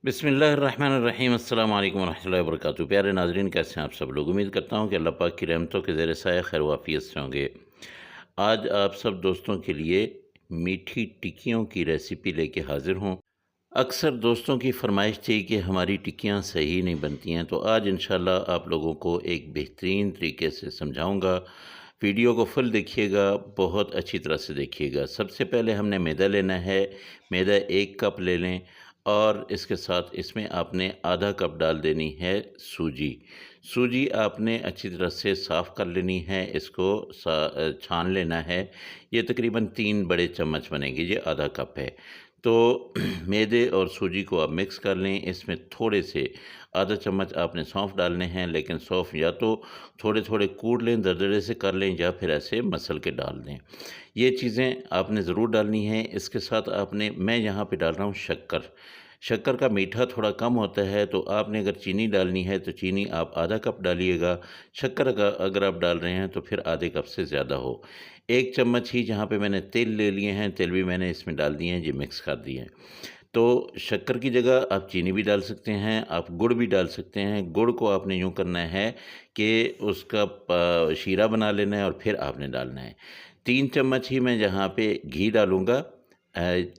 बिस्मिल्लाहिर्रहमानिर्रहीम अस्सलाम वालेकुम रहमतुल्लाहि व बरकातुहू। प्यारे नाज़रीन, कैसे हैं आप सब लोग? उम्मीद करता हूँ कि अल्लाह पाक की रहमतों के ज़ेर साया खैर वाफ़ियत से होंगे। आज आप सब दोस्तों के लिए मीठी टिक्कियों की रेसिपी लेके हाज़िर हूँ। अक्सर दोस्तों की फ़रमाइश थी कि हमारी टिक्कियाँ सही नहीं बनती हैं, तो आज इंशाअल्लाह आप लोगों को एक बेहतरीन तरीके से समझाऊँगा। वीडियो को फुल देखिएगा, बहुत अच्छी तरह से देखिएगा। सबसे पहले हमने मैदा लेना है। मैदा 1 कप ले लें और इसके साथ इसमें आपने आधा कप डाल देनी है सूजी। सूजी आपने अच्छी तरह से साफ़ कर लेनी है, इसको छान लेना है। ये तकरीबन 3 बड़े चम्मच बनेंगे, ये आधा कप है। तो मैदे और सूजी को आप मिक्स कर लें। इसमें थोड़े से आधा चम्मच आपने सौंफ डालने हैं, लेकिन सौंफ या तो थोड़े-थोड़े कूट लें, दरदरे से कर लें, या फिर ऐसे मसल के डाल दें। ये चीज़ें आपने ज़रूर डालनी है। इसके साथ आपने मैं यहाँ पे डाल रहा हूँ शक्कर। शक्कर का मीठा थोड़ा कम होता है, तो आपने अगर चीनी डालनी है तो चीनी आप आधा कप डालिएगा। शक्कर अगर आप डाल रहे हैं तो फिर आधे कप से ज़्यादा हो। 1 चम्मच ही जहाँ पे मैंने तेल ले लिए हैं, तेल भी मैंने इसमें डाल दिए हैं, ये मिक्स कर दिए हैं। तो शक्कर की जगह आप चीनी भी डाल सकते हैं, आप गुड़ भी डाल सकते हैं। गुड़ को आपने यूँ करना है कि उसका शीरा बना लेना है और फिर आपने डालना है। 3 चम्मच ही मैं यहाँ पे घी डालूँगा।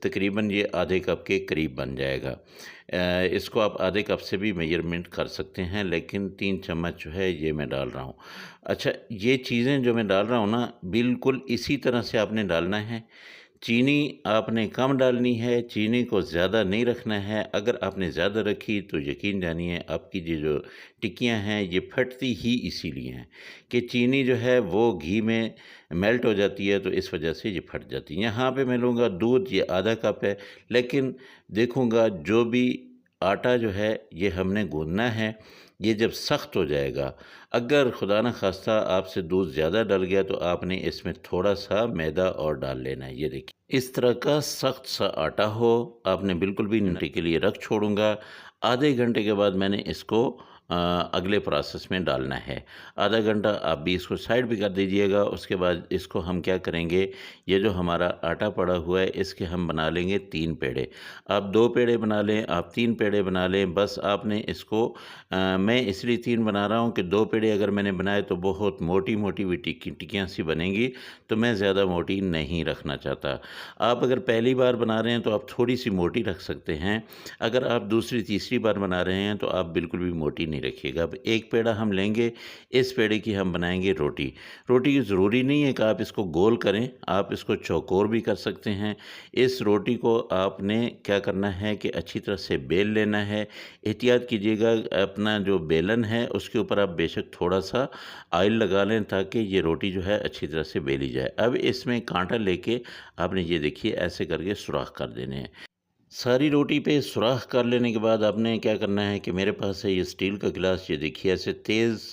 तकरीबन ये आधे कप के करीब बन जाएगा। इसको आप आधे कप से भी मेज़रमेंट कर सकते हैं, लेकिन 3 चम्मच जो है ये मैं डाल रहा हूँ। अच्छा, ये चीज़ें जो मैं डाल रहा हूँ ना, बिल्कुल इसी तरह से आपने डालना है। चीनी आपने कम डालनी है, चीनी को ज़्यादा नहीं रखना है। अगर आपने ज़्यादा रखी तो यकीन जानिए आपकी ये जो टिक्कियाँ हैं ये फटती ही इसीलिए हैं कि चीनी जो है वो घी में मेल्ट हो जाती है, तो इस वजह से ये फट जाती है। यहाँ पे मैं लूँगा दूध, ये आधा कप है, लेकिन देखूँगा जो भी आटा जो है ये हमने गूँथना है। ये जब सख्त हो जाएगा, अगर खुदा न खास्ता आपसे दूध ज़्यादा डल गया तो आपने इसमें थोड़ा-सा मैदा और डाल लेना है। ये देखिए, इस तरह का सख्त सा आटा हो, आपने बिल्कुल भी घंटे के लिए रख छोड़ूँगा। आधे घंटे के बाद मैंने इसको अगले प्रोसेस में डालना है। आधा घंटा आप भी इसको साइड पे कर दीजिएगा। उसके बाद इसको हम क्या करेंगे, ये जो हमारा आटा पड़ा हुआ है इसके हम बना लेंगे 3 पेड़े। आप 2 पेड़े बना लें, आप 3 पेड़े बना लें, बस आपने इसको मैं इसलिए 3 बना रहा हूँ कि 2 पेड़े अगर मैंने बनाए तो बहुत मोटी-मोटी भी टिक्कियाँ सी बनेंगी, तो मैं ज़्यादा मोटी नहीं रखना चाहता। आप अगर पहली बार बना रहे हैं तो आप थोड़ी-सी मोटी रख सकते हैं। अगर आप दूसरी, तीसरी बार बना रहे हैं तो आप बिल्कुल भी मोटी नहीं रखिएगा। अब 1 पेड़ा हम लेंगे, इस पेड़े की हम बनाएँगे रोटी। रोटी ज़रूरी नहीं है कि आप इसको गोल करें, आप इसको चौकोर भी कर सकते हैं। इस रोटी को आपने क्या करना है कि अच्छी तरह से बेल लेना है। एहतियात कीजिएगा, अपना जो बेलन है उसके ऊपर आप बेशक थोड़ा-सा ऑयल लगा लें ताकि ये रोटी जो है अच्छी तरह से बेली जाए। अब इसमें काँटा लेके आपने ये देखिए ऐसे करके सुराख कर देने हैं। सारी रोटी पे सुराख कर लेने के बाद आपने क्या करना है कि मेरे पास है ये स्टील का गिलास, ये देखिए ऐसे तेज़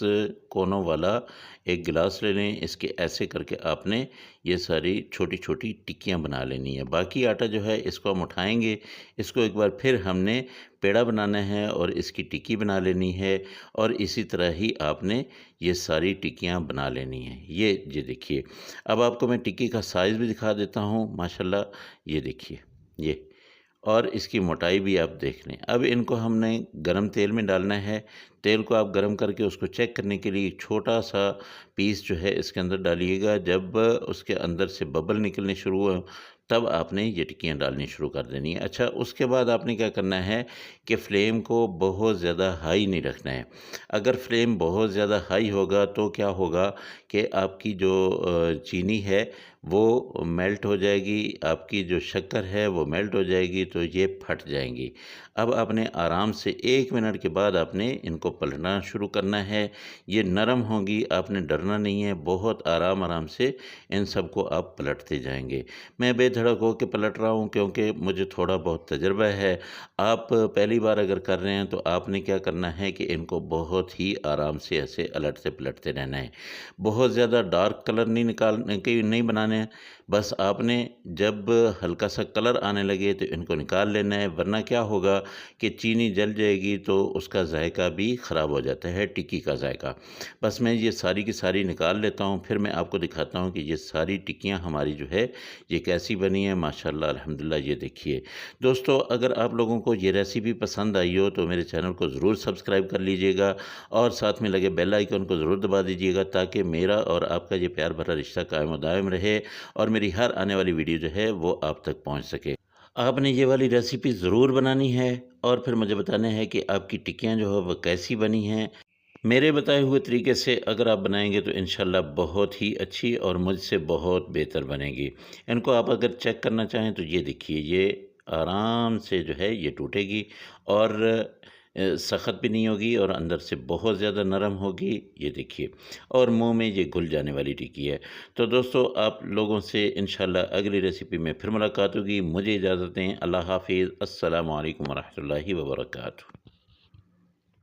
कोनों वाला एक गिलास ले लें। इसके ऐसे करके आपने ये सारी छोटी-छोटी टिक्कियाँ बना लेनी है। बाकी आटा जो है इसको हम उठाएँगे, इसको एक बार फिर हमने पेड़ा बनाना है और इसकी टिक्की बना लेनी है, और इसी तरह ही आपने ये सारी टिक्कियाँ बना लेनी हैं। ये देखिए, अब आपको मैं टिक्की का साइज़ भी दिखा देता हूँ माशाल्लाह। ये देखिए, ये और इसकी मोटाई भी आप देख लें। अब इनको हमने गरम तेल में डालना है। तेल को आप गरम करके उसको चेक करने के लिए एक छोटा-सा पीस जो है इसके अंदर डालिएगा। जब उसके अंदर से बबल निकलने शुरू हो, तब आपने ये टिक्कियाँ डालनी शुरू कर देनी है। अच्छा, उसके बाद आपने क्या करना है कि फ्लेम को बहुत ज़्यादा हाई नहीं रखना है। अगर फ्लेम बहुत ज़्यादा हाई होगा तो क्या होगा कि आपकी जो चीनी है वो मेल्ट हो जाएगी, आपकी जो शक्कर है वो मेल्ट हो जाएगी, तो ये फट जाएँगी। अब आपने आराम से 1 मिनट के बाद आपने इनको पलटना शुरू करना है। ये नरम होंगी, आपने डरना नहीं है, बहुत आराम-आराम से इन सबको आप पलटते जाएँगे। मैं बेधड़क होके पलट रहा हूँ क्योंकि मुझे थोड़ा बहुत तजुर्बा है। आप पहली बार अगर कर रहे हैं तो आपने क्या करना है कि इनको बहुत ही आराम से ऐसे अलटते-पलटते रहना है। बहुत ज़्यादा डार्क कलर नहीं बनाने है। बस आपने जब हल्का सा कलर आने लगे तो इनको निकाल लेना है, वरना क्या होगा कि चीनी जल जाएगी तो उसका जायका भी ख़राब हो जाता है, टिक्की का जायका। बस मैं ये सारी की सारी निकाल लेता हूँ, फिर मैं आपको दिखाता हूँ कि ये सारी टिक्कियाँ हमारी जो है ये कैसी बनी है। माशाल्लाह अल्हम्दुलिल्लाह। ये देखिए दोस्तों, अगर आप लोगों को ये रेसिपी पसंद आई हो तो मेरे चैनल को ज़रूर सब्सक्राइब कर लीजिएगा और साथ में लगे बेल आइकन को ज़रूर दबा दीजिएगा, ताकि मेरा और आपका ये प्यार भरा रिश्ता कायम व दायम रहे और मेरी हर आने वाली वीडियो जो है वो आप तक पहुंच सके। आपने ये वाली रेसिपी ज़रूर बनानी है और फिर मुझे बताना है कि आपकी टिक्कियाँ जो है वो कैसी बनी हैं। मेरे बताए हुए तरीके से अगर आप बनाएंगे तो इंशाल्लाह बहुत ही अच्छी और मुझसे बहुत बेहतर बनेगी। इनको आप अगर चेक करना चाहें तो ये देखिए, ये आराम से जो है ये टूटेगी और सख्त भी नहीं होगी और अंदर से बहुत ज़्यादा नरम होगी। ये देखिए, और मुंह में ये घुल जाने वाली टिक्की है। तो दोस्तों, आप लोगों से इंशाल्लाह अगली रेसिपी में फिर मुलाकात होगी। मुझे इजाज़त दें। अल्लाह हाफिज़। अस्सलामु अलैकुम वरहमतुल्लाहि वबरकातुहू।